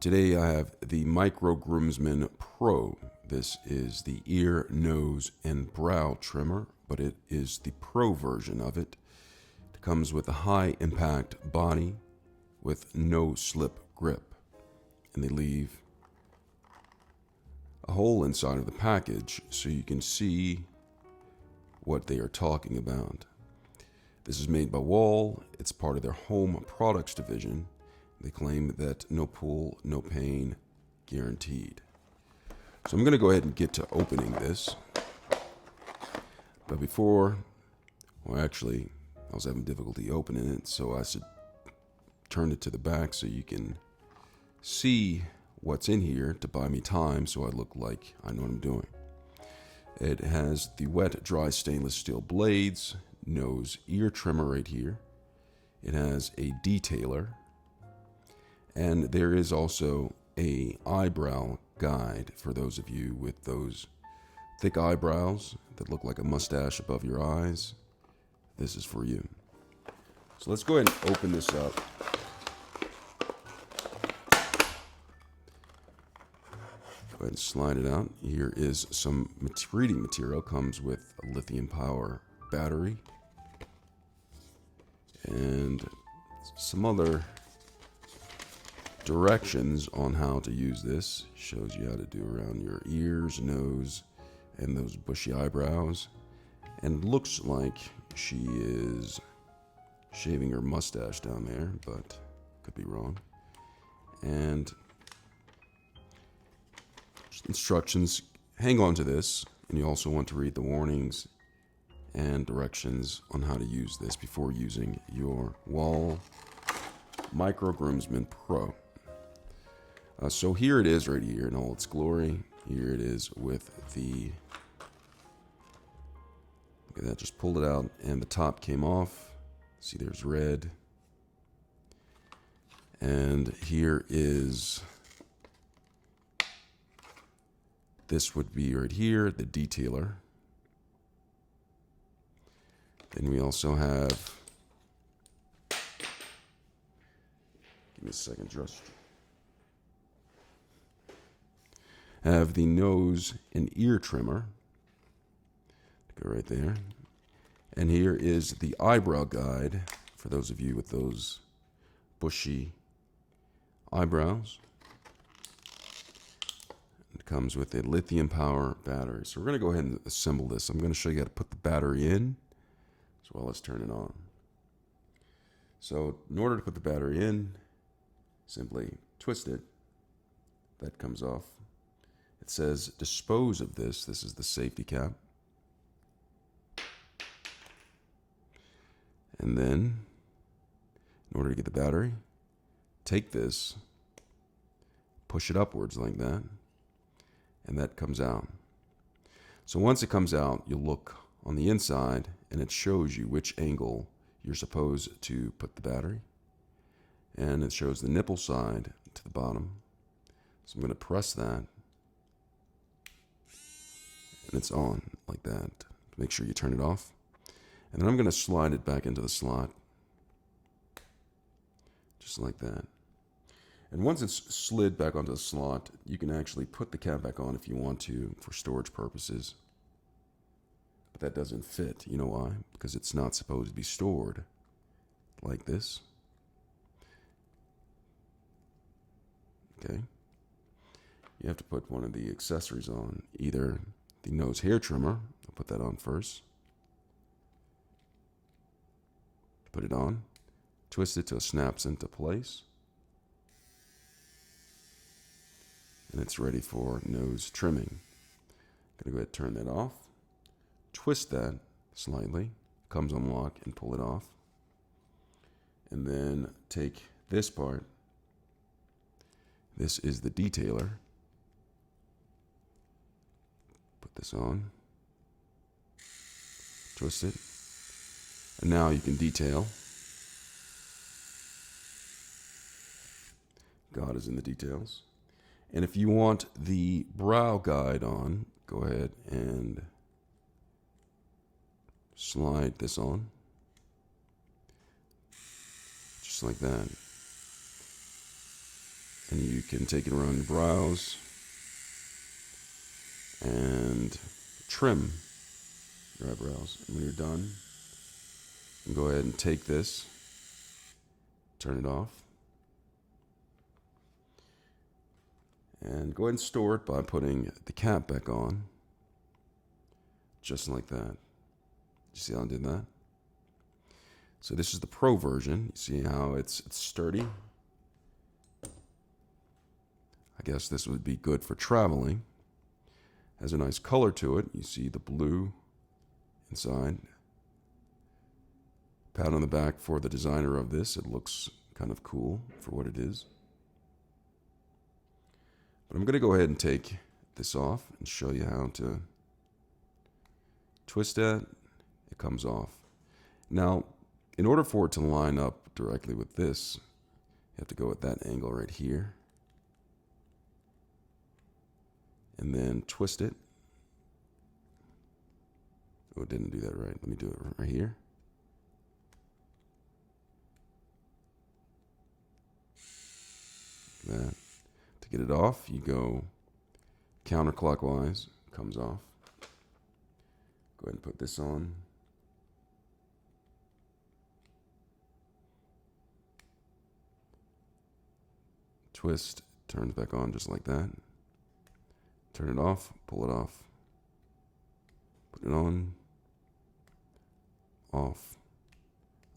Today I have the Micro Groomsman Pro. This is the ear, nose, and brow trimmer, but it is the Pro version of it. It comes with a high impact body with no slip grip, and they leave a hole inside of the package so you can see what they are talking about. This is made by Wahl. It's part of their home products division. They claim that no pull, no pain, guaranteed. So I'm going to go ahead and get to opening this. But before, well, actually, I was having difficulty opening it, so I should turn it to the back so you can see what's in here to buy me time so I look like I know what I'm doing. It has the wet, dry stainless steel blades, nose ear trimmer right here. It has a detailer. And there is also a eyebrow guide for those of you with those thick eyebrows that look like a mustache above your eyes. This is for you. So let's go ahead and open this up. Go ahead and slide it out. Here is some reading material. Comes with a lithium power battery and some other directions on how to use this. Shows you how to do around your ears, nose, and those bushy eyebrows. And looks like she is shaving her mustache down there, but could be wrong. And instructions. Hang on to this, and you also want to read the warnings and directions on how to use this before using your Wahl Micro Groomsman Pro. So here it is right here in all its glory. Here it is with the, look at that, just pulled it out and the top came off. See, there's red. And here is, this would be right here, the detailer. Then we also have, give me a second, just have the nose and ear trimmer. Go right there. And here is the eyebrow guide for those of you with those bushy eyebrows. It comes with a lithium power battery. So we're going to go ahead and assemble this. I'm going to show you how to put the battery in as well as turn it on. So in order to put the battery in, simply twist it. That comes off. It says dispose of this. This is the safety cap. And then, in order to get the battery, take this, push it upwards like that, and that comes out. So once it comes out, you'll look on the inside, and it shows you which angle you're supposed to put the battery. And it shows the nipple side to the bottom. So I'm going to press that. And it's on like that. Make sure you turn it off. And then I'm going to slide it back into the slot. Just like that. And once it's slid back onto the slot, you can actually put the cap back on if you want to for storage purposes. But that doesn't fit. You know why? Because it's not supposed to be stored like this. Okay. You have to put one of the accessories on, either the nose hair trimmer. I'll put that on first. Put it on. Twist it till it snaps into place. And it's ready for nose trimming. I'm going to go ahead and turn that off. Twist that slightly. Comes on lock and pull it off. And then take this part. This is the detailer. Put this on. Twist it. And now you can detail. God is in the details. And if you want the brow guide on, go ahead and slide this on. Just like that. And you can take it around your brows and trim your eyebrows. And when you're done, you can go ahead and take this, turn it off, and go ahead and store it by putting the cap back on, just like that. You see how I did that? So this is the Pro version. You see how it's sturdy? I guess this would be good for traveling. Has a nice color to it. You see the blue inside. Pat on the back for the designer of this. It looks kind of cool for what it is. But I'm going to go ahead and take this off and show you how to twist that. It comes off. Now, in order for it to line up directly with this, you have to go at that angle right here. And then twist it. Oh, it didn't do that right. Let me do it right here. Like that. To get it off, you go counterclockwise. Comes off. Go ahead and put this on. Twist, turns back on just like that. Turn it off, pull it off. Put it on, off,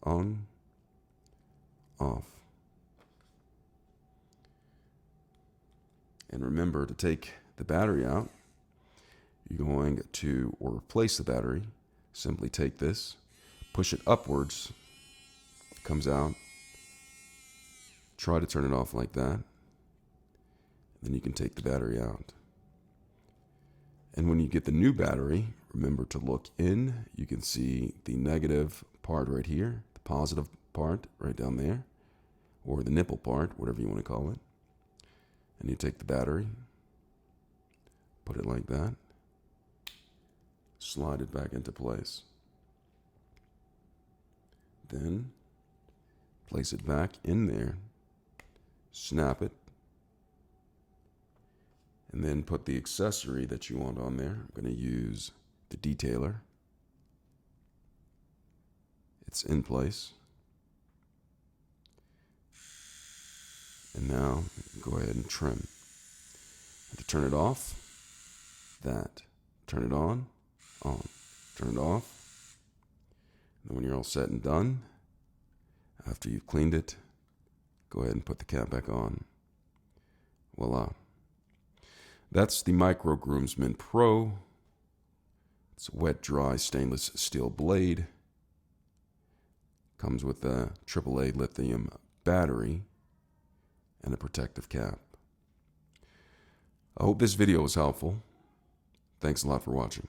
on, off. And remember to take the battery out. You're going to, or replace the battery, simply take this, push it upwards, it comes out. Try to turn it off like that. Then you can take the battery out. And when you get the new battery, remember to look in. You can see the negative part right here, the positive part right down there, or the nipple part, whatever you want to call it. And you take the battery, put it like that, slide it back into place. Then place it back in there, snap it, and then put the accessory that you want on there. I'm going to use the detailer. It's in place. And now go ahead and trim. And to turn it off, that. Turn it on, turn it off. And when you're all set and done, after you've cleaned it, go ahead and put the cap back on. Voila. That's the Micro Groomsman Pro. It's a wet, dry stainless steel blade. Comes with a AAA lithium battery and a protective cap. I hope this video was helpful. Thanks a lot for watching.